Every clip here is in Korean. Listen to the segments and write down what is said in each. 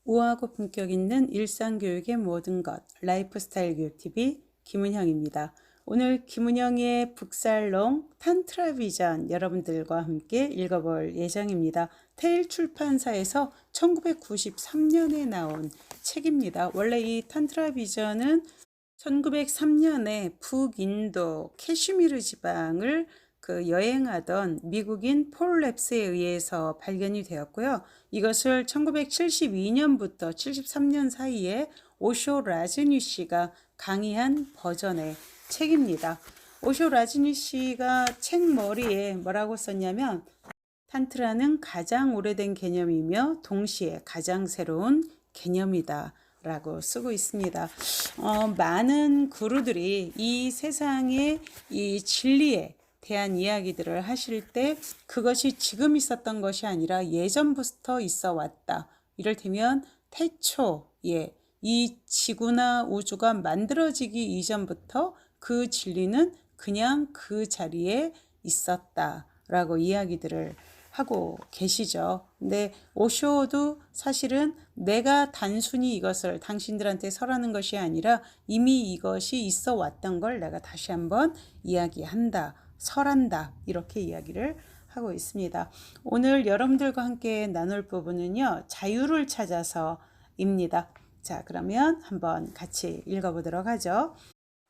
우아하고 품격 있는 일상교육의 모든 것, 라이프스타일 교육TV 김은영입니다. 오늘 김은영의 북살롱 탄트라 비전 여러분들과 함께 읽어볼 예정입니다. 테일 출판사에서 1993년에 나온 책입니다. 원래 이 탄트라 비전은 1903년에 북인도 캐슈미르 지방을 여행하던 미국인 폴 랩스에 의해서 발견이 되었고요. 이것을 1972년부터 73년 사이에 오쇼 라즈니쉬가 강의한 버전의 책입니다. 오쇼 라즈니쉬가 책 머리에 뭐라고 썼냐면, 탄트라는 가장 오래된 개념이며 동시에 가장 새로운 개념이다 라고 쓰고 있습니다. 많은 구루들이 이 세상의 이 진리에 대한 이야기들을 하실 때 그것이 지금 있었던 것이 아니라 예전부터 있어 왔다. 이를테면 태초에 이 지구나 우주가 만들어지기 이전부터 그 진리는 그냥 그 자리에 있었다라고 이야기들을 하고 계시죠. 근데 오쇼도 사실은 내가 단순히 이것을 당신들한테 설하는 것이 아니라 이미 이것이 있어 왔던 걸 내가 다시 한번 이야기한다, 설한다, 이렇게 이야기를 하고 있습니다. 오늘 여러분들과 함께 나눌 부분은요, 자유를 찾아서입니다. 자, 그러면 한번 같이 읽어보도록 하죠.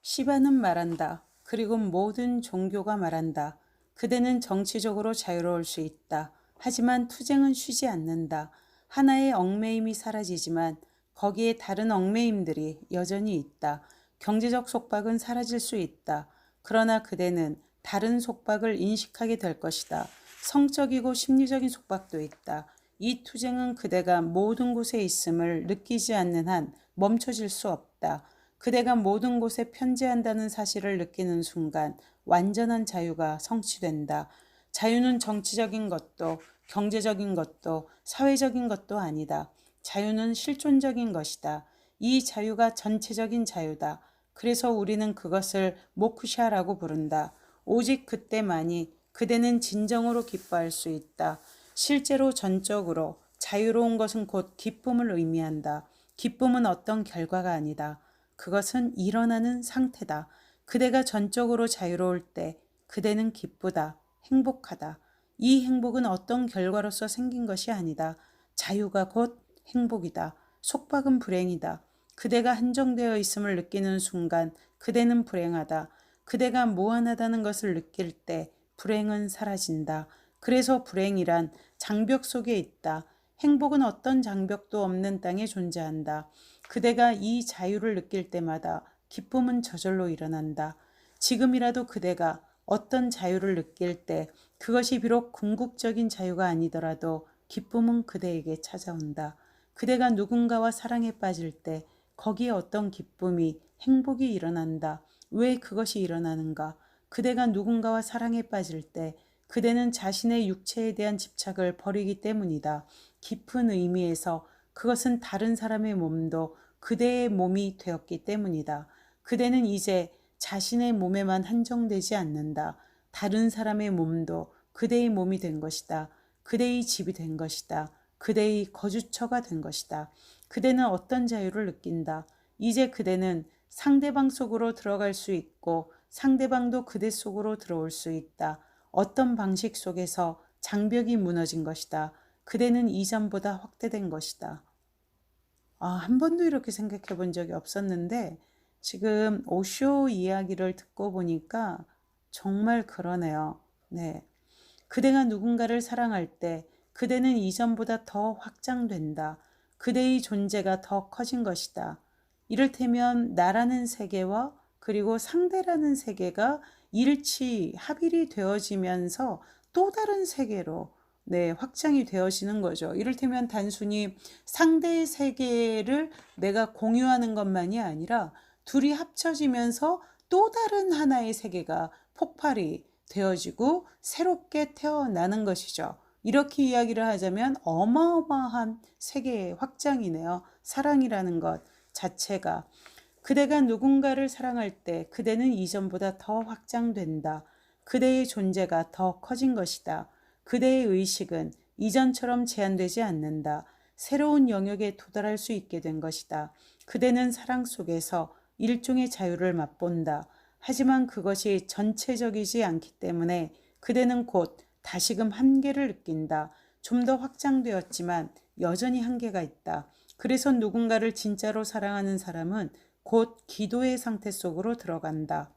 시바는 말한다. 그리고 모든 종교가 말한다. 그대는 정치적으로 자유로울 수 있다. 하지만 투쟁은 쉬지 않는다. 하나의 얽매임이 사라지지만 거기에 다른 얽매임들이 여전히 있다. 경제적 속박은 사라질 수 있다. 그러나 그대는 다른 속박을 인식하게 될 것이다. 성적이고 심리적인 속박도 있다. 이 투쟁은 그대가 모든 곳에 있음을 느끼지 않는 한 멈춰질 수 없다. 그대가 모든 곳에 편재한다는 사실을 느끼는 순간 완전한 자유가 성취된다. 자유는 정치적인 것도 경제적인 것도 사회적인 것도 아니다. 자유는 실존적인 것이다. 이 자유가 전체적인 자유다. 그래서 우리는 그것을 모크샤라고 부른다. 오직 그때만이 그대는 진정으로 기뻐할 수 있다. 실제로 전적으로 자유로운 것은 곧 기쁨을 의미한다. 기쁨은 어떤 결과가 아니다. 그것은 일어나는 상태다. 그대가 전적으로 자유로울 때 그대는 기쁘다, 행복하다. 이 행복은 어떤 결과로서 생긴 것이 아니다. 자유가 곧 행복이다. 속박은 불행이다. 그대가 한정되어 있음을 느끼는 순간 그대는 불행하다. 그대가 무한하다는 것을 느낄 때 불행은 사라진다. 그래서 불행이란 장벽 속에 있다. 행복은 어떤 장벽도 없는 땅에 존재한다. 그대가 이 자유를 느낄 때마다 기쁨은 저절로 일어난다. 지금이라도 그대가 어떤 자유를 느낄 때 그것이 비록 궁극적인 자유가 아니더라도 기쁨은 그대에게 찾아온다. 그대가 누군가와 사랑에 빠질 때 거기에 어떤 기쁨이, 행복이 일어난다. 왜 그것이 일어나는가? 그대가 누군가와 사랑에 빠질 때 그대는 자신의 육체에 대한 집착을 버리기 때문이다. 깊은 의미에서 그것은 다른 사람의 몸도 그대의 몸이 되었기 때문이다. 그대는 이제 자신의 몸에만 한정되지 않는다. 다른 사람의 몸도 그대의 몸이 된 것이다. 그대의 집이 된 것이다. 그대의 거주처가 된 것이다. 그대는 어떤 자유를 느낀다. 이제 그대는 상대방 속으로 들어갈 수 있고 상대방도 그대 속으로 들어올 수 있다. 어떤 방식 속에서 장벽이 무너진 것이다. 그대는 이전보다 확대된 것이다. 한 번도 이렇게 생각해 본 적이 없었는데 지금 오쇼 이야기를 듣고 보니까 정말 그러네요. 네. 그대가 누군가를 사랑할 때 그대는 이전보다 더 확장된다. 그대의 존재가 더 커진 것이다. 이를테면 나라는 세계와 그리고 상대라는 세계가 합일이 되어지면서 또 다른 세계로 확장이 되어지는 거죠. 이를테면 단순히 상대의 세계를 내가 공유하는 것만이 아니라 둘이 합쳐지면서 또 다른 하나의 세계가 폭발이 되어지고 새롭게 태어나는 것이죠. 이렇게 이야기를 하자면 어마어마한 세계의 확장이네요. 사랑이라는 것 자체가. 그대가 누군가를 사랑할 때 그대는 이전보다 더 확장된다. 그대의 존재가 더 커진 것이다. 그대의 의식은 이전처럼 제한되지 않는다. 새로운 영역에 도달할 수 있게 된 것이다. 그대는 사랑 속에서 일종의 자유를 맛본다. 하지만 그것이 전체적이지 않기 때문에 그대는 곧 다시금 한계를 느낀다. 좀 더 확장되었지만 여전히 한계가 있다. 그래서 누군가를 진짜로 사랑하는 사람은 곧 기도의 상태 속으로 들어간다.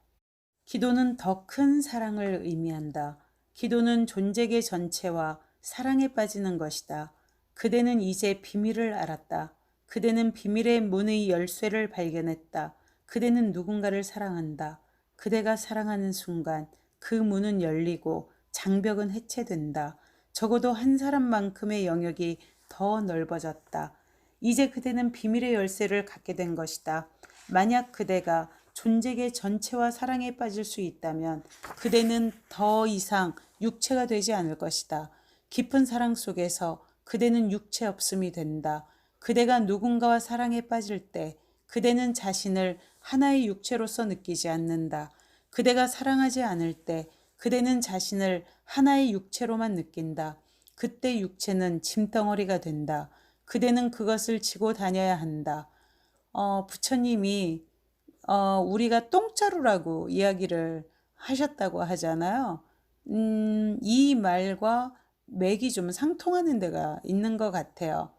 기도는 더 큰 사랑을 의미한다. 기도는 존재계 전체와 사랑에 빠지는 것이다. 그대는 이제 비밀을 알았다. 그대는 비밀의 문의 열쇠를 발견했다. 그대는 누군가를 사랑한다. 그대가 사랑하는 순간 그 문은 열리고 장벽은 해체된다. 적어도 한 사람만큼의 영역이 더 넓어졌다. 이제 그대는 비밀의 열쇠를 갖게 된 것이다. 만약 그대가 존재계 전체와 사랑에 빠질 수 있다면 그대는 더 이상 육체가 되지 않을 것이다. 깊은 사랑 속에서 그대는 육체 없음이 된다. 그대가 누군가와 사랑에 빠질 때 그대는 자신을 하나의 육체로서 느끼지 않는다. 그대가 사랑하지 않을 때 그대는 자신을 하나의 육체로만 느낀다. 그때 육체는 짐덩어리가 된다. 그대는 그것을 지고 다녀야 한다. 부처님이 우리가 똥자루라고 이야기를 하셨다고 하잖아요. 이 말과 맥이 좀 상통하는 데가 있는 것 같아요.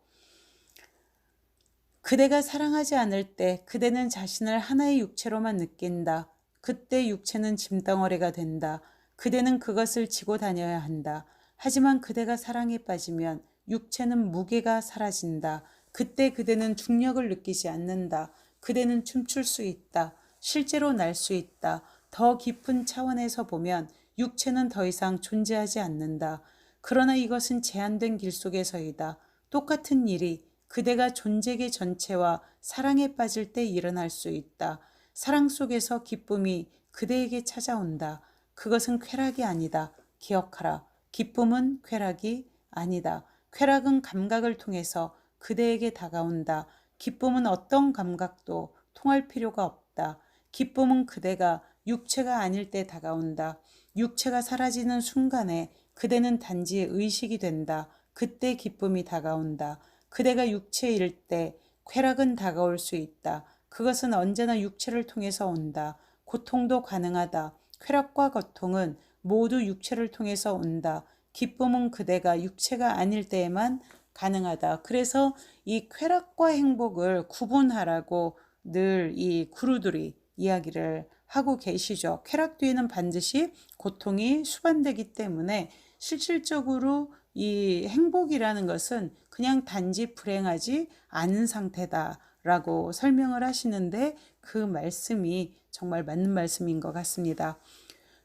그대가 사랑하지 않을 때 그대는 자신을 하나의 육체로만 느낀다. 그때 육체는 짐덩어리가 된다. 그대는 그것을 지고 다녀야 한다. 하지만 그대가 사랑에 빠지면 육체는 무게가 사라진다. 그때 그대는 중력을 느끼지 않는다. 그대는 춤출 수 있다. 실제로 날 수 있다. 더 깊은 차원에서 보면 육체는 더 이상 존재하지 않는다. 그러나 이것은 제한된 길 속에서이다. 똑같은 일이 그대가 존재계 전체와 사랑에 빠질 때 일어날 수 있다. 사랑 속에서 기쁨이 그대에게 찾아온다. 그것은 쾌락이 아니다. 기억하라. 기쁨은 쾌락이 아니다. 쾌락은 감각을 통해서 그대에게 다가온다. 기쁨은 어떤 감각도 통할 필요가 없다. 기쁨은 그대가 육체가 아닐 때 다가온다. 육체가 사라지는 순간에 그대는 단지 의식이 된다. 그때 기쁨이 다가온다. 그대가 육체일 때 쾌락은 다가올 수 있다. 그것은 언제나 육체를 통해서 온다. 고통도 가능하다. 쾌락과 고통은 모두 육체를 통해서 온다. 기쁨은 그대가 육체가 아닐 때에만 가능하다. 그래서 이 쾌락과 행복을 구분하라고 늘 이 구루들이 이야기를 하고 계시죠. 쾌락 뒤에는 반드시 고통이 수반되기 때문에 실질적으로 이 행복이라는 것은 그냥 단지 불행하지 않은 상태다라고 설명을 하시는데 그 말씀이 정말 맞는 말씀인 것 같습니다.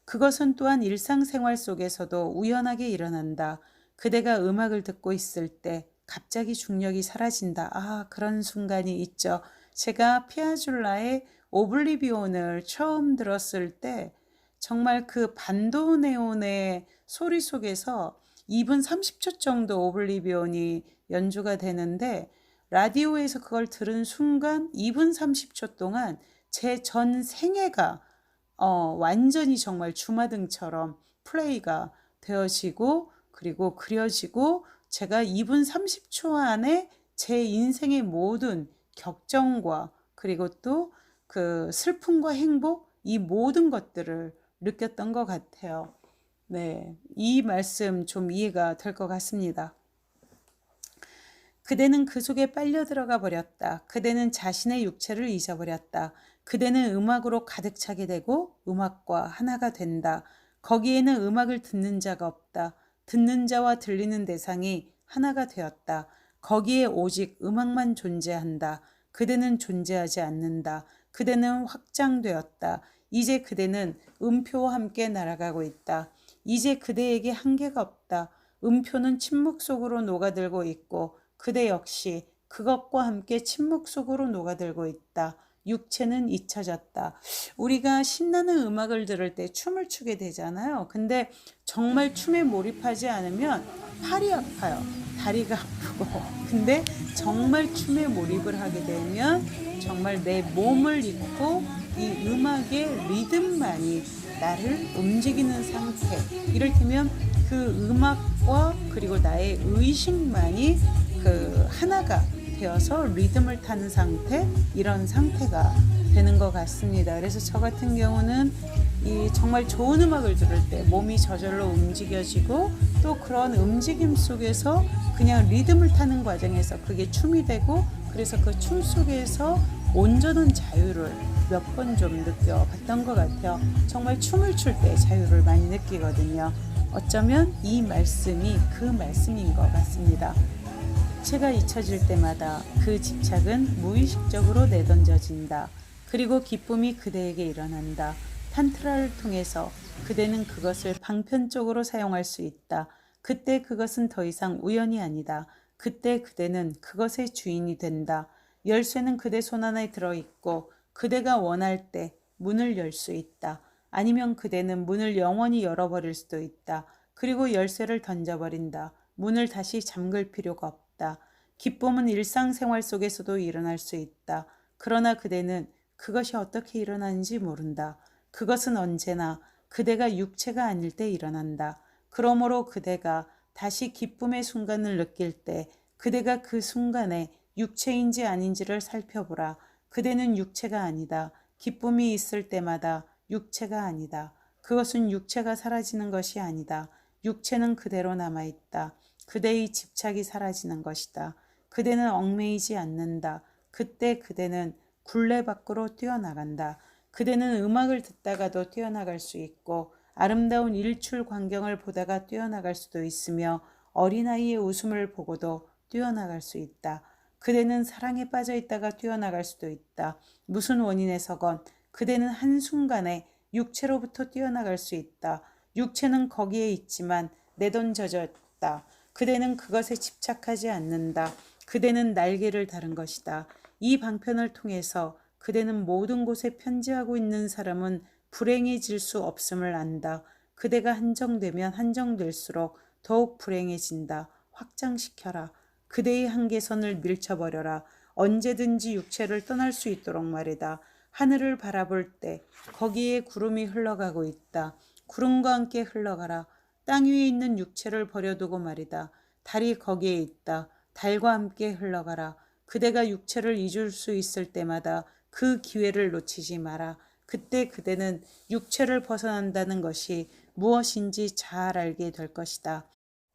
그것은 또한 일상생활 속에서도 우연하게 일어난다. 그대가 음악을 듣고 있을 때 갑자기 중력이 사라진다. 그런 순간이 있죠. 제가 피아줄라의 오블리비온을 처음 들었을 때 정말 그 반도네온의 소리 속에서 2분 30초 정도 오블리비온이 연주가 되는데 라디오에서 그걸 들은 순간 2분 30초 동안 제 전 생애가 완전히 정말 주마등처럼 플레이가 되어지고 그리고 그려지고 제가 2분 30초 안에 제 인생의 모든 격정과 그리고 또 그 슬픔과 행복 이 모든 것들을 느꼈던 것 같아요. 네, 이 말씀 좀 이해가 될 것 같습니다. 그대는 그 속에 빨려 들어가 버렸다. 그대는 자신의 육체를 잊어버렸다. 그대는 음악으로 가득 차게 되고 음악과 하나가 된다. 거기에는 음악을 듣는 자가 없다. 듣는 자와 들리는 대상이 하나가 되었다. 거기에 오직 음악만 존재한다. 그대는 존재하지 않는다. 그대는 확장되었다. 이제 그대는 음표와 함께 날아가고 있다. 이제 그대에게 한계가 없다. 음표는 침묵 속으로 녹아들고 있고 그대 역시 그것과 함께 침묵 속으로 녹아들고 있다. 육체는 잊혀졌다. 우리가 신나는 음악을 들을 때 춤을 추게 되잖아요. 근데 정말 춤에 몰입하지 않으면 팔이 아파요. 다리가 아프고. 근데 정말 춤에 몰입을 하게 되면 정말 내 몸을 잊고 이 음악의 리듬만이 나를 움직이는 상태. 이를테면 그 음악과 그리고 나의 의식만이 그 하나가 되어서 리듬을 타는 상태, 이런 상태가 되는 것 같습니다. 그래서 저 같은 경우는 이 정말 좋은 음악을 들을 때 몸이 저절로 움직여지고 또 그런 움직임 속에서 그냥 리듬을 타는 과정에서 그게 춤이 되고, 그래서 그 춤 속에서 온전한 자유를 몇 번 좀 느껴봤던 것 같아요. 정말 춤을 출 때 자유를 많이 느끼거든요. 어쩌면 이 말씀이 그 말씀인 것 같습니다. 육체가 잊혀질 때마다 그 집착은 무의식적으로 내던져진다. 그리고 기쁨이 그대에게 일어난다. 탄트라를 통해서 그대는 그것을 방편적으로 사용할 수 있다. 그때 그것은 더 이상 우연이 아니다. 그때 그대는 그것의 주인이 된다. 열쇠는 그대 손 안에 들어있고 그대가 원할 때 문을 열 수 있다. 아니면 그대는 문을 영원히 열어버릴 수도 있다. 그리고 열쇠를 던져버린다. 문을 다시 잠글 필요가 없다. 기쁨은 일상생활 속에서도 일어날 수 있다. 그러나 그대는 그것이 어떻게 일어나는지 모른다. 그것은 언제나 그대가 육체가 아닐 때 일어난다. 그러므로 그대가 다시 기쁨의 순간을 느낄 때 그대가 그 순간에 육체인지 아닌지를 살펴보라. 그대는 육체가 아니다. 기쁨이 있을 때마다 육체가 아니다. 그것은 육체가 사라지는 것이 아니다. 육체는 그대로 남아있다. 그대의 집착이 사라지는 것이다. 그대는 얽매이지 않는다. 그때 그대는 굴레 밖으로 뛰어나간다. 그대는 음악을 듣다가도 뛰어나갈 수 있고 아름다운 일출 광경을 보다가 뛰어나갈 수도 있으며 어린아이의 웃음을 보고도 뛰어나갈 수 있다. 그대는 사랑에 빠져 있다가 뛰어나갈 수도 있다. 무슨 원인에서건 그대는 한순간에 육체로부터 뛰어나갈 수 있다. 육체는 거기에 있지만 내던져졌다. 그대는 그것에 집착하지 않는다. 그대는 날개를 다른 것이다. 이 방편을 통해서 그대는 모든 곳에 편지하고 있는 사람은 불행해질 수 없음을 안다. 그대가 한정되면 한정될수록 더욱 불행해진다. 확장시켜라. 그대의 한계선을 밀쳐버려라. 언제든지 육체를 떠날 수 있도록 말이다. 하늘을 바라볼 때 거기에 구름이 흘러가고 있다. 구름과 함께 흘러가라. 땅 위에 있는 육체를 버려두고 말이다. 달이 거기에 있다. 달과 함께 흘러가라. 그대가 육체를 잊을 수 있을 때마다 그 기회를 놓치지 마라. 그때 그대는 육체를 벗어난다는 것이 무엇인지 잘 알게 될 것이다.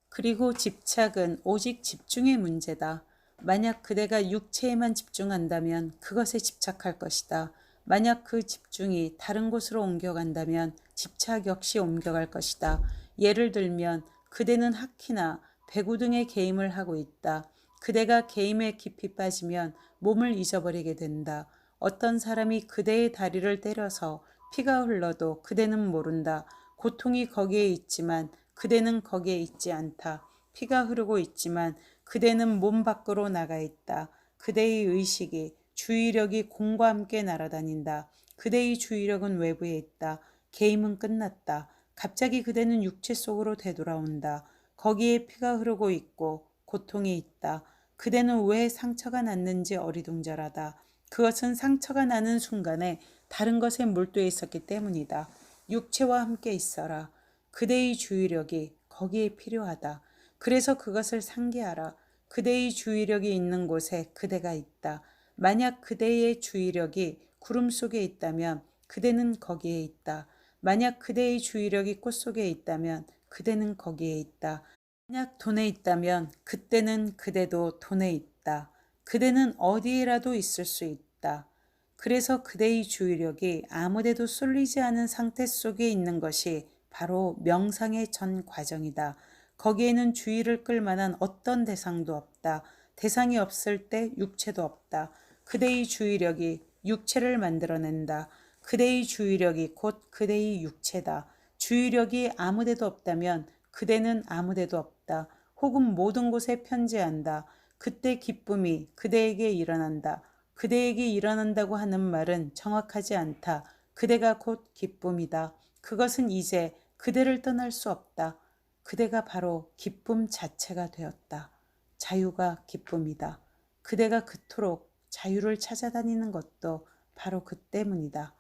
그리고 집착은 오직 집중의 문제다. 만약 그대가 육체에만 집중한다면 그것에 집착할 것이다. 만약 그 집중이 다른 곳으로 옮겨간다면 집착 역시 옮겨갈 것이다. 예를 들면 그대는 하키나 배구 등의 게임을 하고 있다. 그대가 게임에 깊이 빠지면 몸을 잊어버리게 된다. 어떤 사람이 그대의 다리를 때려서 피가 흘러도 그대는 모른다. 고통이 거기에 있지만 그대는 거기에 있지 않다. 피가 흐르고 있지만 그대는 몸 밖으로 나가 있다. 그대의 의식이, 주의력이 공과 함께 날아다닌다. 그대의 주의력은 외부에 있다. 게임은 끝났다. 갑자기 그대는 육체 속으로 되돌아온다. 거기에 피가 흐르고 있고 고통이 있다. 그대는 왜 상처가 났는지 어리둥절하다. 그것은 상처가 나는 순간에 다른 것에 몰두해 있었기 때문이다. 육체와 함께 있어라. 그대의 주의력이 거기에 필요하다. 그래서 그것을 상기하라. 그대의 주의력이 있는 곳에 그대가 있다. 만약 그대의 주의력이 구름 속에 있다면 그대는 거기에 있다. 만약 그대의 주의력이 꽃 속에 있다면 그대는 거기에 있다. 만약 돈에 있다면 그때는 그대도 돈에 있다. 그대는 어디에라도 있을 수 있다. 그래서 그대의 주의력이 아무데도 쏠리지 않은 상태 속에 있는 것이 바로 명상의 전 과정이다. 거기에는 주의를 끌 만한 어떤 대상도 없다. 대상이 없을 때 육체도 없다. 그대의 주의력이 육체를 만들어낸다. 그대의 주의력이 곧 그대의 육체다. 주의력이 아무데도 없다면 그대는 아무데도 없다. 혹은 모든 곳에 편재한다. 그때 기쁨이 그대에게 일어난다. 그대에게 일어난다고 하는 말은 정확하지 않다. 그대가 곧 기쁨이다. 그것은 이제 그대를 떠날 수 없다. 그대가 바로 기쁨 자체가 되었다. 자유가 기쁨이다. 그대가 그토록 자유를 찾아다니는 것도 바로 그 때문이다.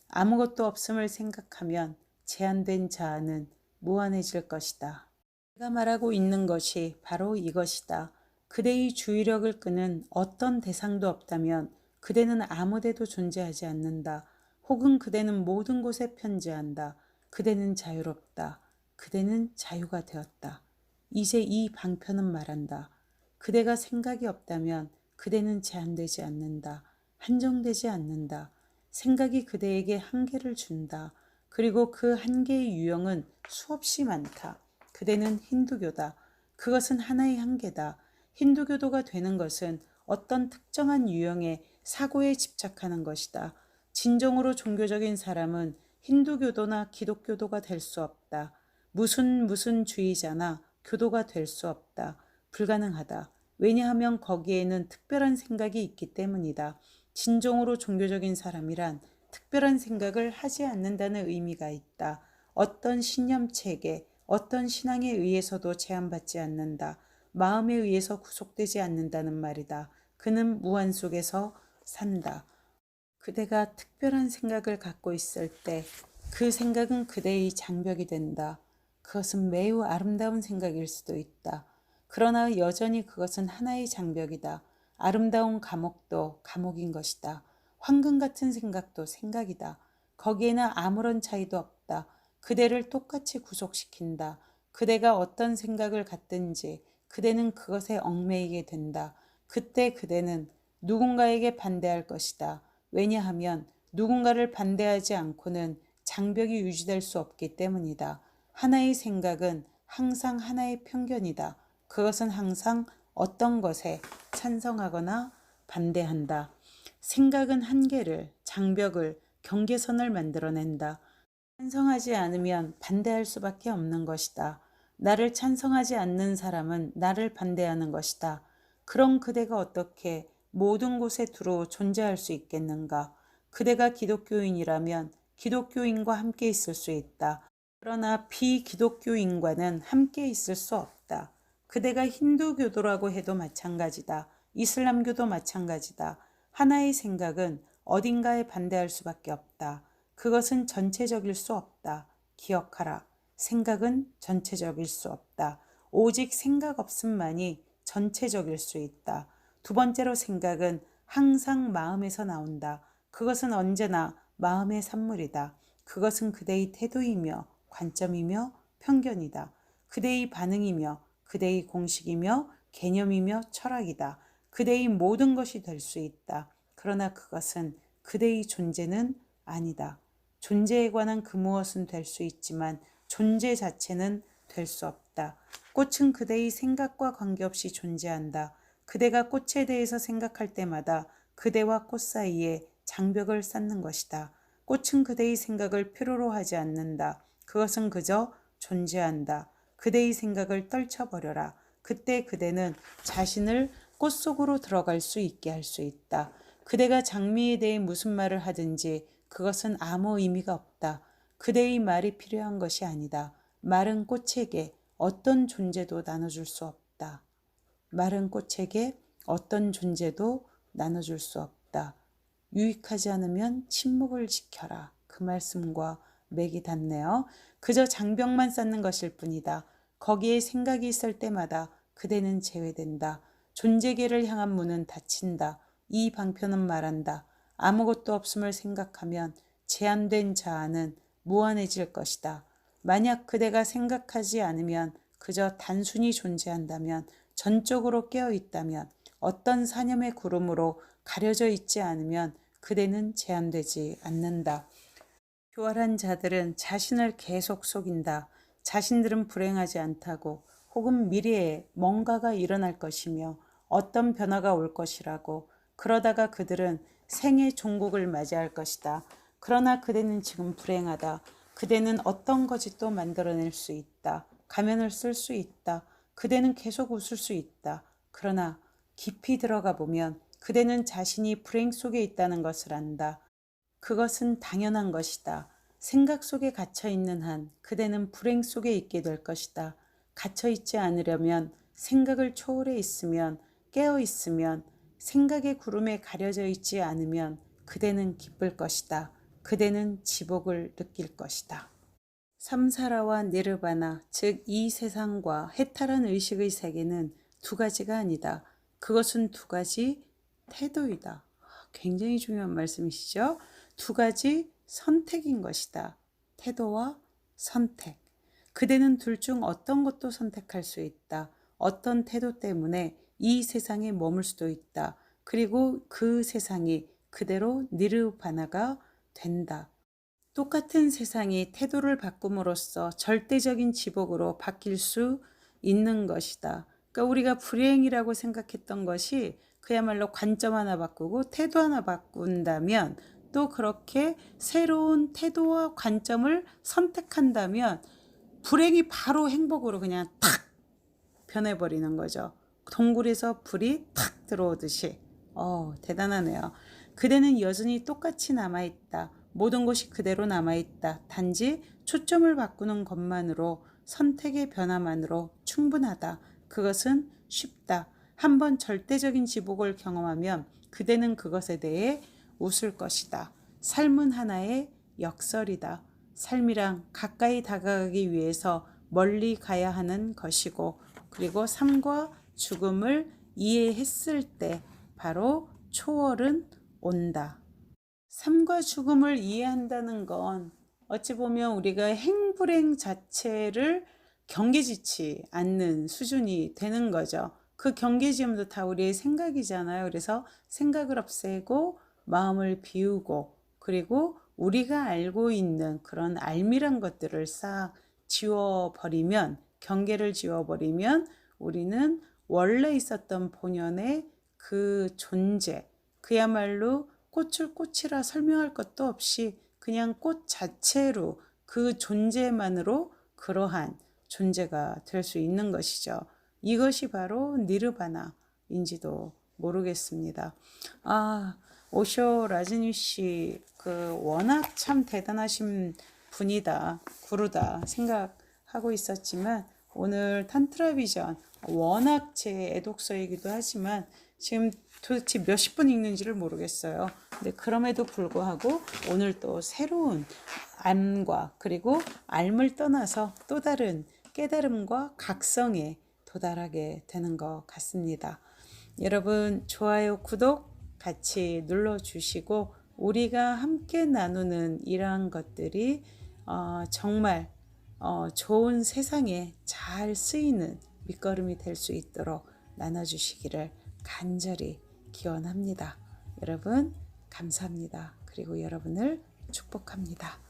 아무것도 없음을 생각하면 제한된 자아는 무한해질 것이다. 내가 말하고 있는 것이 바로 이것이다. 그대의 주의력을 끄는 어떤 대상도 없다면 그대는 아무데도 존재하지 않는다. 혹은 그대는 모든 곳에 편재한다. 그대는 자유롭다. 그대는 자유가 되었다. 이제 이 방편은 말한다. 그대가 생각이 없다면 그대는 제한되지 않는다. 한정되지 않는다. 생각이 그대에게 한계를 준다. 그리고 그 한계의 유형은 수없이 많다. 그대는 힌두교다. 그것은 하나의 한계다. 힌두교도가 되는 것은 어떤 특정한 유형의 사고에 집착하는 것이다. 진정으로 종교적인 사람은 힌두교도나 기독교도가 될 수 없다. 무슨 주의자나 교도가 될 수 없다. 불가능하다. 왜냐하면 거기에는 특별한 생각이 있기 때문이다. 진정으로 종교적인 사람이란 특별한 생각을 하지 않는다는 의미가 있다. 어떤 신념체계, 어떤 신앙에 의해서도 제한받지 않는다. 마음에 의해서 구속되지 않는다는 말이다. 그는 무한 속에서 산다. 그대가 특별한 생각을 갖고 있을 때 그 생각은 그대의 장벽이 된다. 그것은 매우 아름다운 생각일 수도 있다. 그러나 여전히 그것은 하나의 장벽이다. 아름다운 감옥도 감옥인 것이다. 황금 같은 생각도 생각이다. 거기에는 아무런 차이도 없다. 그대를 똑같이 구속시킨다. 그대가 어떤 생각을 갖든지 그대는 그것에 얽매이게 된다. 그때 그대는 누군가에게 반대할 것이다. 왜냐하면 누군가를 반대하지 않고는 장벽이 유지될 수 없기 때문이다. 하나의 생각은 항상 하나의 편견이다. 그것은 항상 어떤 것에 찬성하거나 반대한다. 생각은 한계를, 장벽을, 경계선을 만들어낸다. 찬성하지 않으면 반대할 수밖에 없는 것이다. 나를 찬성하지 않는 사람은 나를 반대하는 것이다. 그런 그대가 어떻게 모든 곳에 두루 존재할 수 있겠는가? 그대가 기독교인이라면 기독교인과 함께 있을 수 있다. 그러나 비기독교인과는 함께 있을 수 없다. 그대가 힌두교도라고 해도 마찬가지다. 이슬람교도 마찬가지다. 하나의 생각은 어딘가에 반대할 수밖에 없다. 그것은 전체적일 수 없다. 기억하라. 생각은 전체적일 수 없다. 오직 생각 없음만이 전체적일 수 있다. 두 번째로 생각은 항상 마음에서 나온다. 그것은 언제나 마음의 산물이다. 그것은 그대의 태도이며 관점이며 편견이다. 그대의 반응이며 그대의 공식이며 개념이며 철학이다. 그대의 모든 것이 될 수 있다. 그러나 그것은 그대의 존재는 아니다. 존재에 관한 그 무엇은 될 수 있지만 존재 자체는 될 수 없다. 꽃은 그대의 생각과 관계없이 존재한다. 그대가 꽃에 대해서 생각할 때마다 그대와 꽃 사이에 장벽을 쌓는 것이다. 꽃은 그대의 생각을 필요로 하지 않는다. 그것은 그저 존재한다. 그대의 생각을 떨쳐버려라. 그때 그대는 자신을 꽃 속으로 들어갈 수 있게 할 수 있다. 그대가 장미에 대해 무슨 말을 하든지 그것은 아무 의미가 없다. 그대의 말이 필요한 것이 아니다. 마른 꽃에게 어떤 존재도 나눠줄 수 없다. 마른 꽃에게 어떤 존재도 나눠줄 수 없다. 유익하지 않으면 침묵을 지켜라. 그 말씀과 맥이 닿네요. 그저 장벽만 쌓는 것일 뿐이다. 거기에 생각이 있을 때마다 그대는 제외된다. 존재계를 향한 문은 닫힌다. 이 방편은 말한다. 아무것도 없음을 생각하면 제한된 자아는 무한해질 것이다. 만약 그대가 생각하지 않으면 그저 단순히 존재한다면 전적으로 깨어 있다면 어떤 사념의 구름으로 가려져 있지 않으면 그대는 제한되지 않는다. 교활한 자들은 자신을 계속 속인다. 자신들은 불행하지 않다고 혹은 미래에 뭔가가 일어날 것이며 어떤 변화가 올 것이라고 그러다가 그들은 생의 종국을 맞이할 것이다. 그러나 그대는 지금 불행하다. 그대는 어떤 거짓도 만들어낼 수 있다. 가면을 쓸 수 있다. 그대는 계속 웃을 수 있다. 그러나 깊이 들어가 보면 그대는 자신이 불행 속에 있다는 것을 안다. 그것은 당연한 것이다. 생각 속에 갇혀 있는 한 그대는 불행 속에 있게 될 것이다. 갇혀 있지 않으려면 생각을 초월해 있으면 깨어 있으면 생각의 구름에 가려져 있지 않으면 그대는 기쁠 것이다. 그대는 지복을 느낄 것이다. 삼사라와 니르바나, 즉 이 세상과 해탈한 의식의 세계는 두 가지가 아니다. 그것은 두 가지 태도이다. 굉장히 중요한 말씀이시죠? 두 가지 선택인 것이다. 태도와 선택. 그대는 둘 중 어떤 것도 선택할 수 있다. 어떤 태도 때문에 이 세상에 머물 수도 있다. 그리고 그 세상이 그대로 니르바나가 된다. 똑같은 세상이 태도를 바꿈으로써 절대적인 지복으로 바뀔 수 있는 것이다. 그러니까 우리가 불행이라고 생각했던 것이 그야말로 관점 하나 바꾸고 태도 하나 바꾼다면, 또 그렇게 새로운 태도와 관점을 선택한다면 불행이 바로 행복으로 그냥 탁 변해버리는 거죠. 동굴에서 불이 탁 들어오듯이. 대단하네요. 그대는 여전히 똑같이 남아있다. 모든 것이 그대로 남아있다. 단지 초점을 바꾸는 것만으로, 선택의 변화만으로 충분하다. 그것은 쉽다. 한번 절대적인 지복을 경험하면 그대는 그것에 대해 웃을 것이다. 삶은 하나의 역설이다. 삶이랑 가까이 다가가기 위해서 멀리 가야 하는 것이고, 그리고 삶과 죽음을 이해했을 때 바로 초월은 온다. 삶과 죽음을 이해한다는 건 어찌 보면 우리가 행불행 자체를 경계짓지 않는 수준이 되는 거죠. 그 경계지음도 다 우리의 생각이잖아요. 그래서 생각을 없애고 마음을 비우고, 그리고 우리가 알고 있는 그런 알미란 것들을 싹 지워버리면, 경계를 지워버리면 우리는 원래 있었던 본연의 그 존재, 그야말로 꽃을 꽃이라 설명할 것도 없이 그냥 꽃 자체로, 그 존재만으로 그러한 존재가 될 수 있는 것이죠. 이것이 바로 니르바나인지도 모르겠습니다. 오쇼 라즈니 씨, 워낙 참 대단하신 분이다, 구루다 생각하고 있었지만, 오늘 탄트라 비전 워낙 제 애독서이기도 하지만 지금 도대체 몇십 분 읽는지를 모르겠어요. 근데 그럼에도 불구하고 오늘 또 새로운 암과, 그리고 알을 떠나서 또 다른 깨달음과 각성에 도달하게 되는 것 같습니다. 여러분, 좋아요, 구독 같이 눌러주시고, 우리가 함께 나누는 이러한 것들이 정말 좋은 세상에 잘 쓰이는 밑거름이 될 수 있도록 나눠주시기를 간절히 기원합니다. 여러분, 감사합니다. 그리고 여러분을 축복합니다.